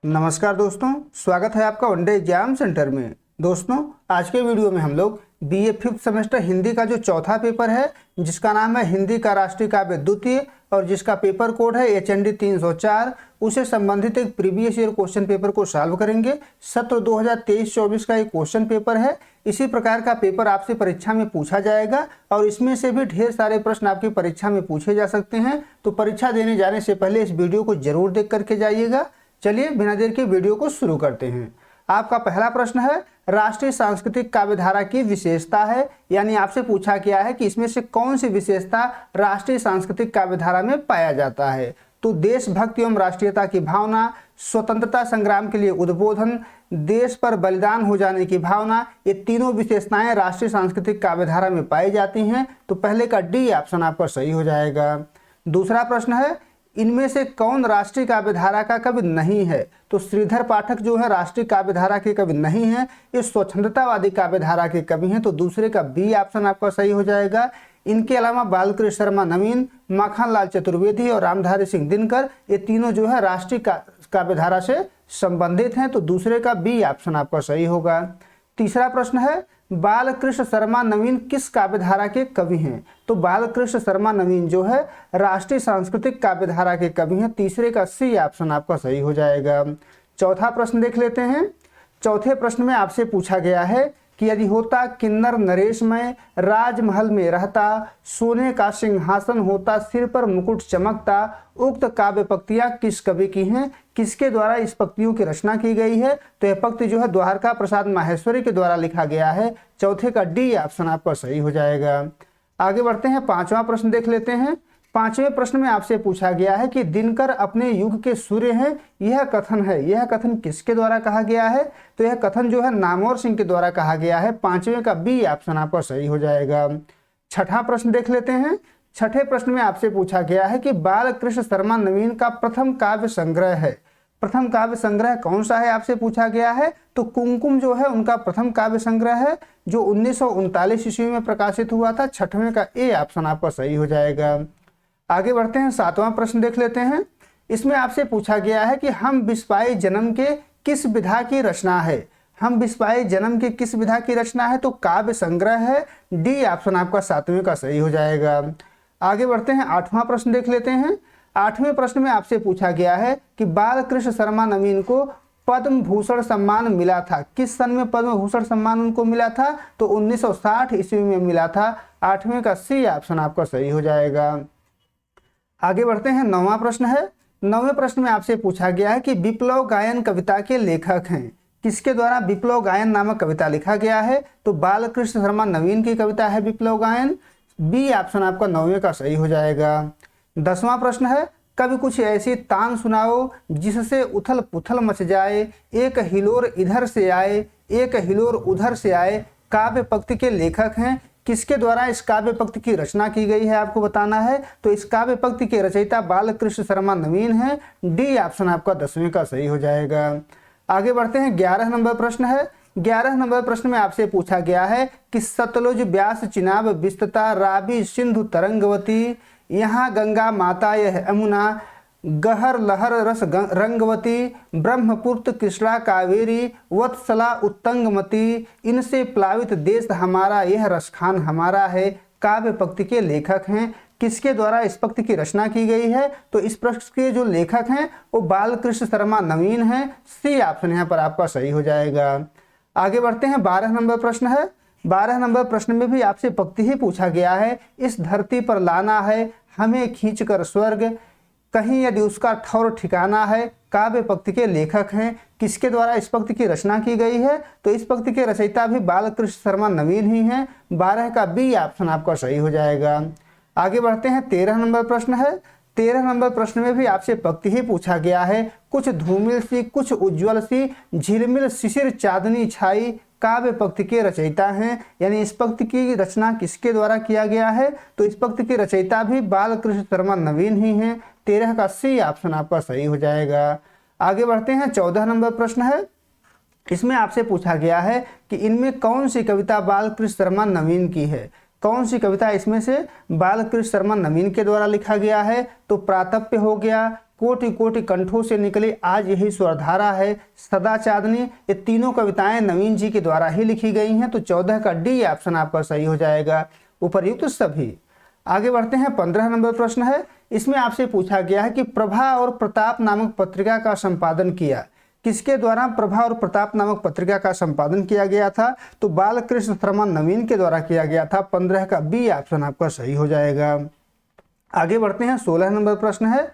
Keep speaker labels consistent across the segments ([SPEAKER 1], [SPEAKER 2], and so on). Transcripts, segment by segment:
[SPEAKER 1] नमस्कार दोस्तों, स्वागत है आपका वनडे एग्जाम सेंटर में। दोस्तों, आज के वीडियो में हम लोग बीए 5th सेमेस्टर हिंदी का जो चौथा पेपर है, जिसका नाम है हिंदी का राष्ट्रीय काव्य द्वितीय और जिसका पेपर कोड है HND 304, उसे संबंधित एक प्रीवियस ईयर क्वेश्चन पेपर को सॉल्व करेंगे। सत्र 2023-24 का एक क्वेश्चन पेपर है। इसी प्रकार का पेपर आपसे परीक्षा में पूछा जाएगा और इसमें से भी ढेर सारे प्रश्न आपकी परीक्षा में पूछे जा सकते हैं। तो परीक्षा देने जाने से पहले इस वीडियो को जरूर देख करके जाइएगा। चलिए बिना देर के वीडियो को शुरू करते हैं। आपका पहला प्रश्न है, राष्ट्रीय सांस्कृतिक काव्यधारा की विशेषता है, यानी आपसे पूछा गया है कि इसमें से कौन सी विशेषता राष्ट्रीय सांस्कृतिक काव्यधारा में पाया जाता है। तो देशभक्ति एवं राष्ट्रीयता की भावना, स्वतंत्रता संग्राम के लिए उद्बोधन, देश पर बलिदान हो जाने की भावना, ये तीनों विशेषताएं राष्ट्रीय सांस्कृतिक काव्यधारा में पाई जाती हैं। तो पहले का डी ऑप्शन आपका सही हो जाएगा। दूसरा प्रश्न है, इनमें से कौन राष्ट्रीय काव्यधारा का कवि नहीं है। तो श्रीधर पाठक जो है राष्ट्रीय काव्यधारा के कवि नहीं है, ये स्वतंत्रतावादी काव्यधारा के कवि हैं। तो दूसरे का बी ऑप्शन आपका सही हो जाएगा। इनके अलावा बालकृष्ण शर्मा नवीन, माखनलाल चतुर्वेदी और रामधारी सिंह दिनकर, ये तीनों जो है राष्ट्रीय काव्यधारा से संबंधित हैं। तो दूसरे का बी ऑप्शन आपका सही होगा। तीसरा प्रश्न है, बालकृष्ण शर्मा नवीन किस काव्यधारा के कवि हैं। तो बालकृष्ण शर्मा नवीन जो है राष्ट्रीय सांस्कृतिक काव्यधारा के कवि हैं। तीसरे का सी ऑप्शन आपका सही हो जाएगा। चौथा प्रश्न देख लेते हैं। चौथे प्रश्न में आपसे पूछा गया है कि यदि होता किन्नर नरेश में, राजमहल में रहता, सोने का सिंहासन होता, सिर पर मुकुट चमकता, उक्त काव्य पंक्तियां किस कवि की हैं, किसके द्वारा इस पंक्तियों की रचना की गई है। तो यह पंक्ति जो है द्वारका प्रसाद माहेश्वरी के द्वारा लिखा गया है। चौथे का डी ऑप्शन आपका सही हो जाएगा। आगे बढ़ते हैं, पांचवा प्रश्न देख लेते हैं। पांचवें प्रश्न में आपसे पूछा गया है कि दिनकर अपने युग के सूर्य हैं, यह कथन है, यह कथन किसके द्वारा कहा गया है। तो यह कथन जो है नामवर सिंह के द्वारा कहा गया है। पांचवें का बी ऑप्शन आपका सही हो जाएगा। छठा प्रश्न देख लेते हैं। छठे प्रश्न में आपसे पूछा गया है कि बालकृष्ण शर्मा नवीन का प्रथम काव्य संग्रह है। प्रथम काव्य संग्रह कौन सा है आपसे पूछा गया है। तो कुमकुम जो है उनका प्रथम काव्य संग्रह है, जो 1939 ईस्वी में प्रकाशित हुआ था। छठवें का ए ऑप्शन आपका सही हो जाएगा। आगे बढ़ते हैं, सातवां प्रश्न देख लेते हैं। इसमें आपसे पूछा गया है कि हम बिस्वाई जन्म के किस विधा की रचना है। हम बिस्वाई जन्म के किस विधा की रचना है। तो काव्य संग्रह है। डी ऑप्शन आपका सातवें का सही हो जाएगा। आगे बढ़ते हैं, आठवां प्रश्न देख लेते हैं। आठवें प्रश्न में आपसे पूछा गया है कि बालकृष्ण शर्मा नवीन को पद्म भूषण सम्मान मिला था। किस सन में पद्म भूषण सम्मान उनको मिला था। तो 1960 ईस्वी में मिला था। आठवें का सी ऑप्शन आपका सही हो जाएगा। आगे बढ़ते हैं, नौवां प्रश्न है। नौवें प्रश्न में आपसे पूछा गया है कि विप्लव गायन कविता के लेखक हैं। किसके द्वारा विप्लव गायन नामक कविता लिखा गया है। तो बालकृष्ण शर्मा नवीन की कविता है विप्लव गायन। बी ऑप्शन आपका नौवें का सही हो जाएगा। 10वां प्रश्न है, कभी कुछ ऐसी तान सुनाओ जिससे उथल पुथल मच जाए, एक हिलोर इधर से आए, एक हिलोर उधर से आए, काव्य पंक्ति के लेखक हैं। किसके द्वारा इस काव्य पंक्ति की रचना की गई है आपको बताना है। तो इस काव्य पंक्ति के रचयिता बालकृष्ण शर्मा नवीन हैं। डी ऑप्शन आपका 10वें का सही हो जाएगा। आगे बढ़ते हैं, 11 नंबर प्रश्न है। 11 नंबर प्रश्न में आपसे पूछा गया है कि सतलुज ब्यास चिनाब विस्तता, रावी सिंधु तरंगवती, यहाँ गंगा माता यह यमुना, गहर लहर रस रंगवती, ब्रह्मपुत्र कृष्णा कावेरी, वत्सला उत्तंगमती, इनसे प्लावित देश हमारा, यह रसखान हमारा है। काव्य पंक्ति के लेखक हैं। किसके द्वारा इस पंक्ति की रचना की गई है। तो इस प्रश्न के जो लेखक हैं वो बालकृष्ण शर्मा नवीन हैं। सी ऑप्शन यहाँ पर आपका सही हो जाएगा। आगे बढ़ते हैं, 12 नंबर प्रश्न है। 12 नंबर प्रश्न में भी आपसे पंक्ति ही पूछा गया है, इस धरती पर लाना है हमें खींचकर स्वर्ग, कहीं यदि उसका ठौर ठिकाना है। काव्य पंक्ति के लेखक हैं। किसके द्वारा इस पंक्ति की रचना की गई है। तो इस पंक्ति के रचयिता भी बालकृष्ण शर्मा नवीन ही हैं। 12 का बी ऑप्शन आपका सही हो जाएगा। आगे बढ़ते हैं, 13 नंबर प्रश्न है। 13 नंबर प्रश्न में भी आपसे पंक्ति ही पूछा गया है, कुछ धूमिल सी कुछ उज्ज्वल सी, झिलमिल शिशिर चांदनी छाई, काव्य पंक्ति के रचयिता हैं। यानी इस पंक्ति की रचना किसके द्वारा किया गया है। तो इस पंक्ति के रचयिता भी बालकृष्ण शर्मा नवीन ही हैं। 13 का सी ऑप्शन आपका सही हो जाएगा। आगे बढ़ते हैं, 14 नंबर प्रश्न है। इसमें आपसे पूछा गया है कि इनमें कौन सी कविता बालकृष्ण शर्मा नवीन की है। कौन सी कविता इसमें से बालकृष्ण शर्मा नवीन के द्वारा लिखा गया है। तो प्रातप्य हो गया, कोटि कोटि कंठों से निकली आज यही स्वरधारा है, सदा चांदनी, ये तीनों कविताएं नवीन जी के द्वारा ही लिखी गई हैं। तो 14 का डी ऑप्शन आपका सही हो जाएगा, उपर्युक्त सभी। आगे बढ़ते हैं, 15 नंबर प्रश्न है। इसमें आपसे पूछा गया है कि प्रभा और प्रताप नामक पत्रिका का संपादन किया, किसके द्वारा प्रभा और प्रताप नामक पत्रिका का संपादन किया गया था? तो बालकृष्ण शर्मा नवीन के द्वारा किया गया था। 15 का बी ऑप्शन आपका सही हो जाएगा। आगे बढ़ते हैं, 16 नंबर प्रश्न है।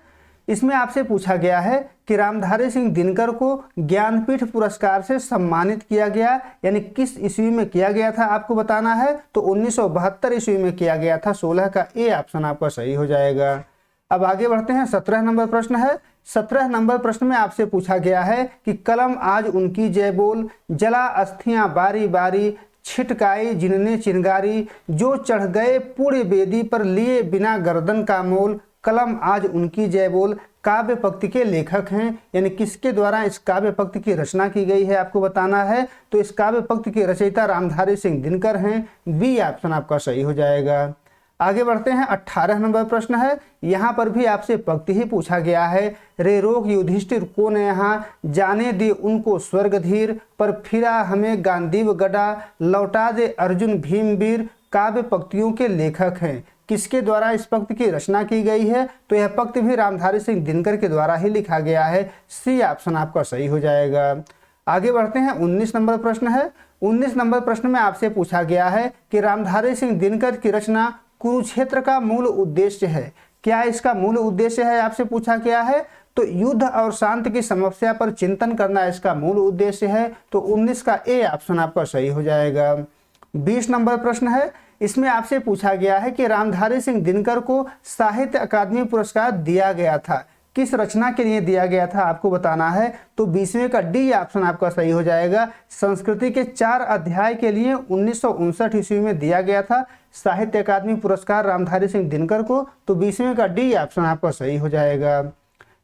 [SPEAKER 1] इसमें आपसे पूछा गया है कि रामधारी सिंह दिनकर को ज्ञानपीठ पुरस्कार से सम्मानित किया गया, यानी किस ईस्वी में किया गया था आपको बताना है। तो 1972 ईस्वी में किया गया था। 16 का ए ऑप्शन आपका सही हो जाएगा। अब आगे बढ़ते हैं, 17 नंबर प्रश्न है। 17 नंबर प्रश्न में आपसे पूछा गया है कि कलम आज उनकी जय बोल, जला अस्थियां बारी बारी, छिटकाई जिनने चिंगारी, जो चढ़ गए पूर्ण बेदी पर लिए बिना गर्दन का मोल, कलम आज उनकी जय बोल काव्य पंक्ति के लेखक हैं, यानी किसके द्वारा इस काव्य पंक्ति की रचना की गई है आपको बताना है। तो इस काव्य पंक्ति के रचयिता रामधारी सिंह दिनकर हैं। बी ऑप्शन आपका सही हो जाएगा। आगे बढ़ते हैं, 18 नंबर प्रश्न है। यहाँ पर भी आपसे पंक्ति ही पूछा गया है। रे रोग युधिष्ठिर को न यहाँ, जाने दे उनको स्वर्गधीर, पर फिरा हमें गांधीव गड़ा, लौटा दे अर्जुन भीमवीर, काव्य पंक्तियों के लेखक हैं। किसके द्वारा इस पंक्ति की रचना की गई है? तो यह पंक्ति भी रामधारी सिंह दिनकर के द्वारा ही लिखा गया है। सी ऑप्शन आपका सही हो जाएगा। आगे बढ़ते हैं, 19 नंबर प्रश्न है। 19 नंबर प्रश्न में आपसे पूछा गया है कि रामधारी सिंह दिनकर की रचना कुरुक्षेत्र का मूल उद्देश्य है। क्या इसका मूल उद्देश्य है आपसे पूछा गया है? तो युद्ध और शांति की समस्या पर चिंतन करना इसका मूल उद्देश्य है। तो 19 का ए ऑप्शन आपका सही हो जाएगा। 20 नंबर प्रश्न है। इसमें आपसे पूछा गया है कि रामधारी सिंह दिनकर को साहित्य अकादमी पुरस्कार दिया गया था, किस रचना के लिए दिया गया था आपको बताना है। तो 20वें का डी ऑप्शन आपका सही हो जाएगा। संस्कृति के 4 अध्याय के लिए 1959 ईस्वी में दिया गया था साहित्य अकादमी पुरस्कार रामधारी सिंह दिनकर को। तो 20वें का डी ऑप्शन आपका सही हो जाएगा।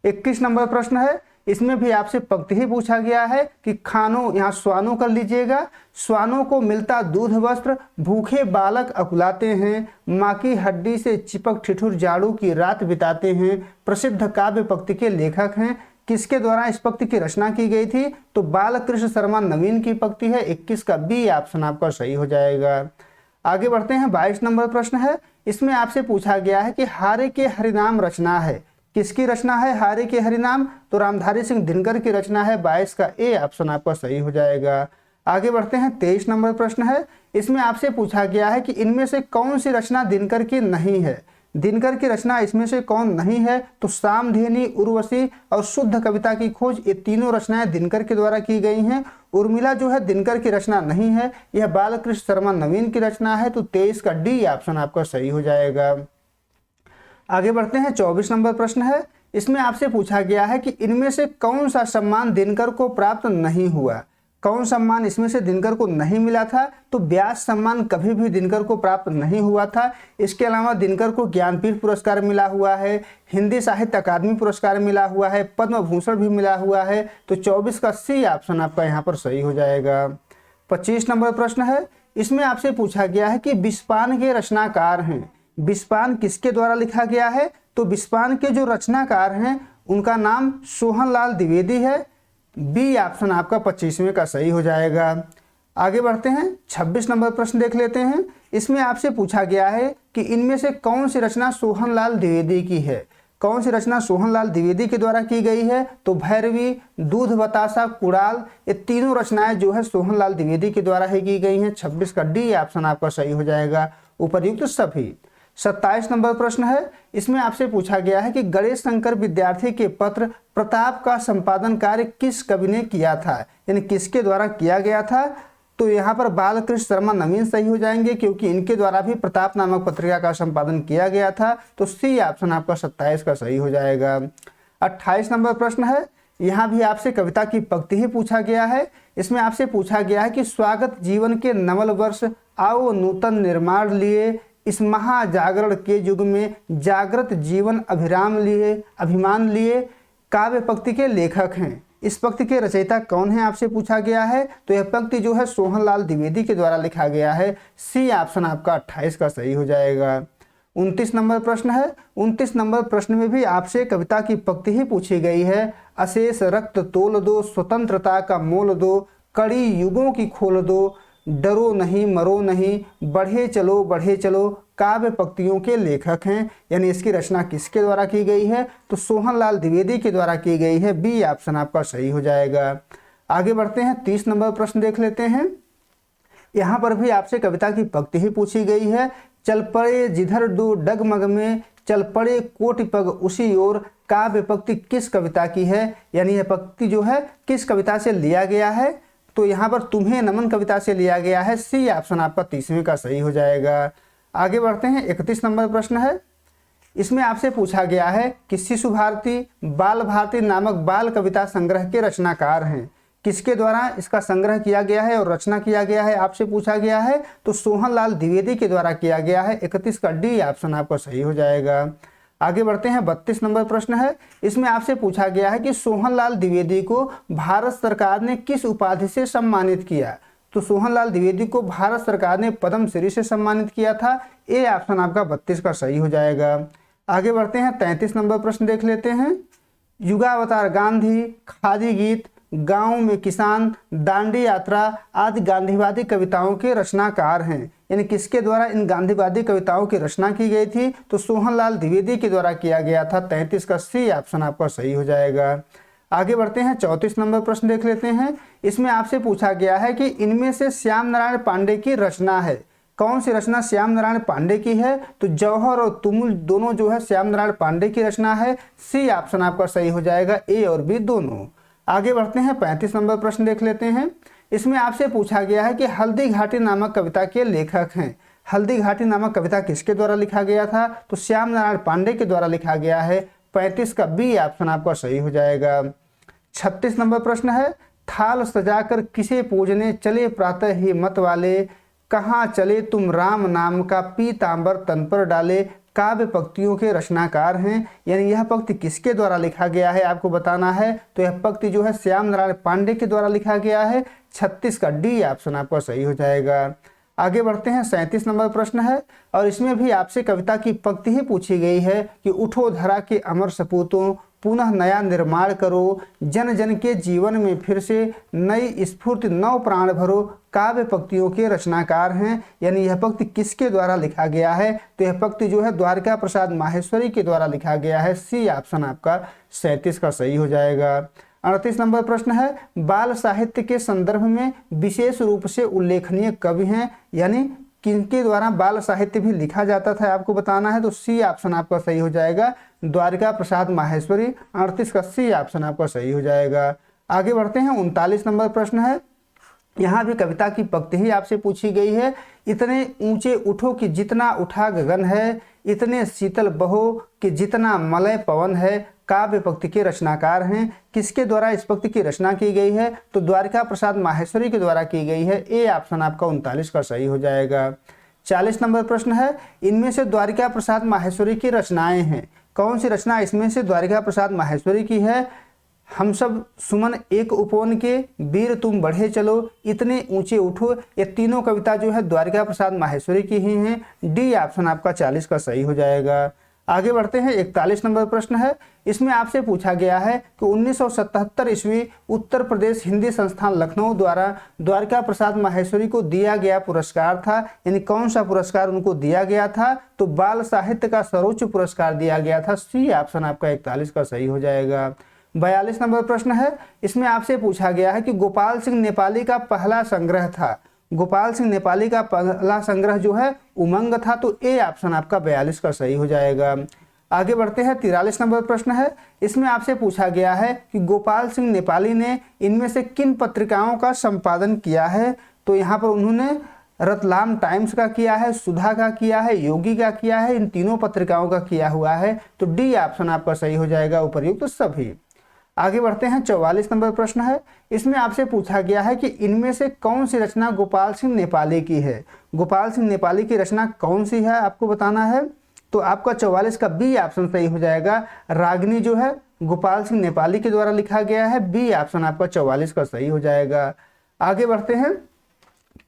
[SPEAKER 1] 21 नंबर प्रश्न है। इसमें भी आपसे पंक्ति ही पूछा गया है कि खानों, यहाँ स्वानों कर लीजिएगा। स्वानों को मिलता दूध वस्त्र, भूखे बालक अकुलाते हैं, माँ की हड्डी से चिपक ठिठुर जाड़ू की रात बिताते हैं, प्रसिद्ध काव्य पंक्ति के लेखक हैं। किसके द्वारा इस पंक्ति की रचना की गई थी? तो बालकृष्ण शर्मा नवीन की पंक्ति है। 21 का बी ऑप्शन आपका सही हो जाएगा। आगे बढ़ते हैं, 22 नंबर प्रश्न है। इसमें आपसे पूछा गया है कि हारे के हरिनाम रचना है, किसकी रचना है हारे के हरिनाम? तो रामधारी सिंह दिनकर की रचना है। 22 का ए ऑप्शन आपका सही हो जाएगा। आगे बढ़ते हैं, 23 नंबर प्रश्न है। इसमें आपसे पूछा गया है कि इनमें से कौन सी रचना दिनकर की नहीं है? दिनकर की रचना इसमें से कौन नहीं है? तो सामधेनी, उर्वशी और शुद्ध कविता की खोज, ये तीनों रचनाएं दिनकर के द्वारा की गई हैं। उर्मिला जो है दिनकर की रचना नहीं है, यह बालकृष्ण शर्मा नवीन की रचना है। तो 23 का डी ऑप्शन आपका सही हो जाएगा। आगे बढ़ते हैं, 24 नंबर प्रश्न है। इसमें आपसे पूछा गया है कि इनमें से कौन सा सम्मान दिनकर को प्राप्त नहीं हुआ? कौन सम्मान इसमें से दिनकर को नहीं मिला था? तो व्यास सम्मान कभी भी दिनकर को प्राप्त नहीं हुआ था। इसके अलावा दिनकर को ज्ञानपीठ पुरस्कार मिला हुआ है, हिंदी साहित्य अकादमी पुरस्कार मिला हुआ है, पद्म भूषण भी मिला हुआ है। तो 24 का सी ऑप्शन आपका यहाँ पर सही हो जाएगा। 25 नंबर प्रश्न है। इसमें आपसे पूछा गया है कि विस्पान के रचनाकार हैं। विस्पान किसके द्वारा लिखा गया है? तो विस्पान के जो रचनाकार हैं उनका नाम सोहनलाल द्विवेदी है। बी ऑप्शन आपका 25वें का सही हो जाएगा। आगे बढ़ते हैं, 26 नंबर प्रश्न देख लेते हैं। इसमें आपसे पूछा गया है कि इनमें से कौन सी रचना सोहनलाल द्विवेदी की है? कौन सी रचना सोहनलाल द्विवेदी के द्वारा की गई है? तो भैरवी, दूध बतासा, कुड़ाल, ये तीनों रचनाएं जो है सोहनलाल द्विवेदी के द्वारा ही की गई हैं। 26 का डी ऑप्शन आपका सही हो जाएगा, उपर्युक्त सभी। 27 नंबर प्रश्न है। इसमें आपसे पूछा गया है कि गणेश शंकर विद्यार्थी के पत्र प्रताप का संपादन कार्य किस कवि ने किया था, यानी किसके द्वारा किया गया था? तो यहाँ पर बालकृष्ण शर्मा नवीन सही हो जाएंगे, क्योंकि इनके द्वारा भी प्रताप नामक पत्रिका का संपादन किया गया था। तो सी ऑप्शन आपका 27 का सही हो जाएगा। 28 नंबर प्रश्न है। यहाँ भी आपसे कविता की पंक्ति ही पूछा गया है। इसमें आपसे पूछा गया है कि स्वागत जीवन के नवल वर्ष, आओ नूतन निर्माण लिए, इस महाजागरण के युग में जागृत जीवन अभिमान लिए, काव्य पंक्ति के लेखक हैं। इस पंक्ति के रचयिता कौन है आपसे पूछा गया है? तो यह पंक्ति जो है सोहनलाल द्विवेदी के द्वारा लिखा गया है। सी ऑप्शन आपका 28 का सही हो जाएगा। 29 नंबर प्रश्न है। 29 नंबर प्रश्न में भी आपसे कविता की पंक्ति ही पूछी गई है। अशेष रक्त तोल दो, स्वतंत्रता का मोल दो, कड़ी युगों की खोल दो, डरो नहीं मरो नहीं, बढ़े चलो काव्य पंक्तियों के लेखक हैं। यानी इसकी रचना किसके द्वारा की गई है? तो सोहनलाल द्विवेदी के द्वारा की गई है। बी ऑप्शन आपका सही हो जाएगा। आगे बढ़ते हैं, 30 नंबर प्रश्न देख लेते हैं। यहाँ पर भी आपसे कविता की पंक्ति ही पूछी गई है। चल पड़े जिधर दो डगमग में, चल पड़े कोटि पग उसी ओर, काव्य पंक्ति किस कविता की है? यानी यह पंक्ति जो है किस कविता से लिया गया है? तो यहाँ पर तुम्हें नमन कविता से लिया गया है। सी ऑप्शन आपका 30वें का सही हो जाएगा। आगे बढ़ते हैं, 31 नंबर प्रश्न है। इसमें आपसे पूछा गया है कि शिशु भारती बाल भारती नामक बाल कविता संग्रह के रचनाकार हैं। किसके द्वारा इसका संग्रह किया गया है और रचना किया गया है आपसे पूछा गया है? तो सोहनलाल द्विवेदी के द्वारा किया गया है। 31 का डी ऑप्शन आपका सही हो जाएगा। आगे बढ़ते हैं, 32 नंबर प्रश्न है। इसमें आपसे पूछा गया है कि सोहनलाल द्विवेदी को भारत सरकार ने किस उपाधि से सम्मानित किया? तो सोहनलाल द्विवेदी को भारत सरकार ने पद्मश्री से सम्मानित किया था। ए ऑप्शन आपका 32 का सही हो जाएगा। आगे बढ़ते हैं, 33 नंबर प्रश्न देख लेते हैं। युगावतार गांधी, खादी गीत, गांव में किसान, दांडी यात्रा आदि गांधीवादी कविताओं के रचनाकार हैं। यानी किसके द्वारा इन गांधीवादी कविताओं की रचना की गई थी? तो सोहनलाल द्विवेदी के द्वारा किया गया था। 33 का सी ऑप्शन आपका सही हो जाएगा। आगे बढ़ते हैं, 34 नंबर प्रश्न देख लेते हैं। इसमें आपसे पूछा गया है कि इनमें से श्याम नारायण पांडे की रचना है। कौन सी रचना श्याम नारायण पांडे की है? तो जौहर और तुमुल दोनों जो है श्याम नारायण पांडे की रचना है। सी ऑप्शन आपका सही हो जाएगा, ए और बी दोनों। आगे बढ़ते हैं, 35 नंबर प्रश्न देख लेते हैं। इसमें आपसे पूछा गया है कि हल्दी घाटी नामक कविता के लेखक हैं। हल्दी घाटी नामक कविता किसके द्वारा लिखा गया था? तो श्याम नारायण पांडे के द्वारा लिखा गया है। 35 का बी ऑप्शन आपका सही हो जाएगा। 36 नंबर प्रश्न है। थाल सजाकर किसे पूजने चले प्रातः ही मत वाले, कहाँ चले तुम राम नाम का पीतांबर तन पर डाले, काव्य पंक्तियों के रचनाकार हैं। यानी यह पंक्ति किसके द्वारा लिखा गया है आपको बताना है। तो यह पंक्ति जो है श्याम नारायण पांडे के द्वारा लिखा गया है। 36 का डी ऑप्शन आपका सही हो जाएगा। आगे बढ़ते हैं, 37 नंबर प्रश्न है और इसमें भी आपसे कविता की पंक्ति ही पूछी गई है कि उठो धरा के अमर सपूतों, पुनः नया निर्माण करो, जन जन के जीवन में फिर से नई स्फूर्ति नव प्राण भरो, काव्य पंक्तियों के रचनाकार हैं। यानी यह पंक्ति किसके द्वारा लिखा गया है? तो यह पंक्ति जो है द्वारका प्रसाद माहेश्वरी के द्वारा लिखा गया है। सी ऑप्शन आपका 37 का सही हो जाएगा। 38 नंबर प्रश्न है। बाल साहित्य के संदर्भ में विशेष रूप से उल्लेखनीय कवि हैं। यानी किनके द्वारा बाल साहित्य भी लिखा जाता था आपको बताना है। तो सी ऑप्शन आपका सही हो जाएगा, द्वारिका प्रसाद माहेश्वरी। 38 का सी ऑप्शन आपका सही हो जाएगा। आगे बढ़ते हैं, 39 नंबर प्रश्न है। यहाँ भी कविता की पंक्ति ही आपसे पूछी गई है। इतने ऊंचे उठो कि जितना उठा गगन है, इतने शीतल बहो कि जितना मलय पवन है, काव्य पंक्ति के रचनाकार हैं। किसके द्वारा इस पंक्ति की रचना की गई है? तो द्वारिका प्रसाद माहेश्वरी के द्वारा की गई है। ए ऑप्शन आपका 39 का सही हो जाएगा। 40 नंबर प्रश्न है। इनमें से द्वारिका प्रसाद माहेश्वरी की रचनाएं हैं। कौन सी रचना इसमें से द्वारिका प्रसाद माहेश्वरी की है? हम सब सुमन एक उपवन के, वीर तुम बढ़े चलो, इतने ऊंचे उठो, ये तीनों कविता जो है द्वारिका प्रसाद माहेश्वरी की ही हैं। डी ऑप्शन आपका 40 का सही हो जाएगा। आगे बढ़ते हैं, 41 नंबर प्रश्न है। इसमें आपसे पूछा गया है कि 1977 ईस्वी उत्तर प्रदेश हिंदी संस्थान लखनऊ द्वारा द्वारिका प्रसाद माहेश्वरी को दिया गया पुरस्कार था। यानी कौन सा पुरस्कार उनको दिया गया था? तो बाल साहित्य का सर्वोच्च पुरस्कार दिया गया था। सी ऑप्शन आपका 41 का सही हो जाएगा। 42 नंबर प्रश्न है। इसमें आपसे पूछा गया है कि गोपाल सिंह नेपाली का पहला संग्रह था। गोपाल सिंह नेपाली का पहला संग्रह जो है उमंग था। तो ए ऑप्शन आपका 42 का सही हो जाएगा। आगे बढ़ते हैं, 43 नंबर प्रश्न है। इसमें आपसे पूछा गया है कि गोपाल सिंह नेपाली ने इनमें से किन पत्रिकाओं का संपादन किया है? तो यहाँ पर उन्होंने रतलाम टाइम्स का किया है, सुधा का किया है, योगी का किया है, इन तीनों पत्रिकाओं का किया हुआ है। तो डी ऑप्शन आपका सही हो जाएगा, उपर्युक्त सभी। आगे बढ़ते हैं, 44 नंबर प्रश्न है। इसमें आपसे पूछा गया है कि इनमें से कौन सी रचना गोपाल सिंह नेपाली की है? गोपाल सिंह नेपाली की रचना कौन सी है आपको बताना है। तो आपका 44 का बी ऑप्शन सही हो जाएगा। रागिनी जो है गोपाल सिंह नेपाली के द्वारा लिखा गया है। बी ऑप्शन आपका 44 का सही हो जाएगा। आगे बढ़ते हैं,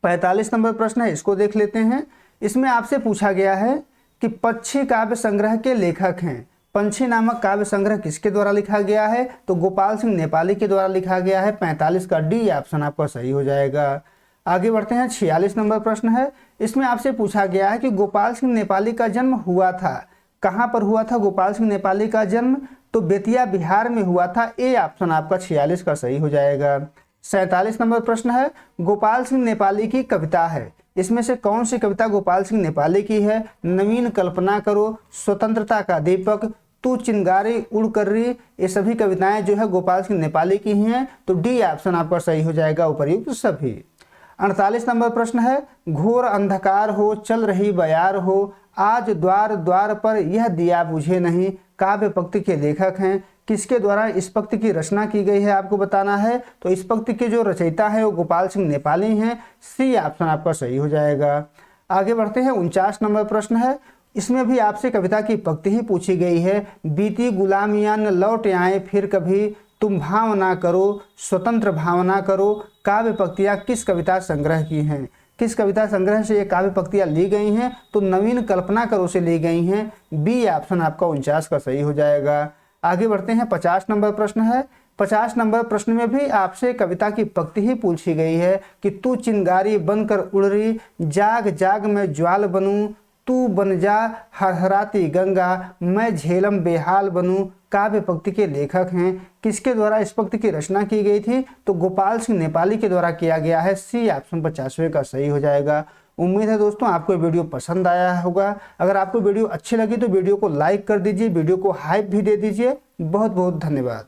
[SPEAKER 1] 45 नंबर प्रश्न है, इसको देख लेते हैं। इसमें आपसे पूछा गया है कि पक्षी काव्य संग्रह के लेखक हैं। पंछी नामक काव्य संग्रह किसके द्वारा लिखा गया है? तो गोपाल सिंह नेपाली के द्वारा लिखा गया है। 45 का डी ऑप्शन आपका सही हो जाएगा। आगे बढ़ते हैं, 46 नंबर प्रश्न है। इसमें आपसे पूछा गया है कि गोपाल सिंह नेपाली का जन्म हुआ था, कहाँ पर हुआ था गोपाल सिंह नेपाली का जन्म? तो बेतिया बिहार में हुआ था। ए ऑप्शन आपका 46 का सही हो जाएगा। 47 नंबर प्रश्न है, गोपाल सिंह नेपाली की कविता है, इसमें से कौन सी कविता गोपाल सिंह नेपाली की है? नवीन कल्पना करो, स्वतंत्रता का दीपक, तू चिंगारी उड़ कर रही, ये सभी कविताएं जो है गोपाल सिंह नेपाली की ही हैं। तो डी ऑप्शन आपका सही हो जाएगा, उपर्युक्त सभी। 48 नंबर प्रश्न है, घोर अंधकार हो चल रही बयार हो, आज द्वार द्वार पर यह दिया बुझे नहीं, काव्य पंक्ति के लेखक हैं, किसके द्वारा इस पंक्ति की रचना की गई है आपको बताना है। तो इस पंक्ति के जो रचयिता है वो गोपाल सिंह नेपाली हैं। सी ऑप्शन आपका सही हो जाएगा। आगे बढ़ते हैं, 49 नंबर प्रश्न है। इसमें भी आपसे कविता की पंक्ति ही पूछी गई है। बीती गुलामियां न लौट आए फिर कभी, तुम भावना करो, स्वतंत्र भावना करो, काव्य पंक्तियां किस कविता संग्रह की हैं? किस कविता संग्रह से ये काव्य पंक्तियां ली गई हैं? तो नवीन कल्पना करो से ली गई हैं। बी ऑप्शन आपका 49 का सही हो जाएगा। आगे बढ़ते हैं, 50 नंबर प्रश्न है। 50 नंबर प्रश्न में भी आपसे कविता की पंक्ति ही पूछी गई है कि तू चिंगारी बनकर उड़ रही, जाग जाग मैं ज्वाल बनूं, तू बन जा हरहराती गंगा, मैं झेलम बेहाल बनूं, काव्य पंक्ति के लेखक हैं। किसके द्वारा इस पंक्ति की रचना की गई थी? तो गोपाल सिंह नेपाली के द्वारा किया गया है। सी ऑप्शन 50वें का सही हो जाएगा। उम्मीद है दोस्तों आपको वीडियो पसंद आया होगा। अगर आपको वीडियो अच्छी लगी तो वीडियो को लाइक कर दीजिए, वीडियो को हाइप भी दे दीजिए। बहुत बहुत धन्यवाद।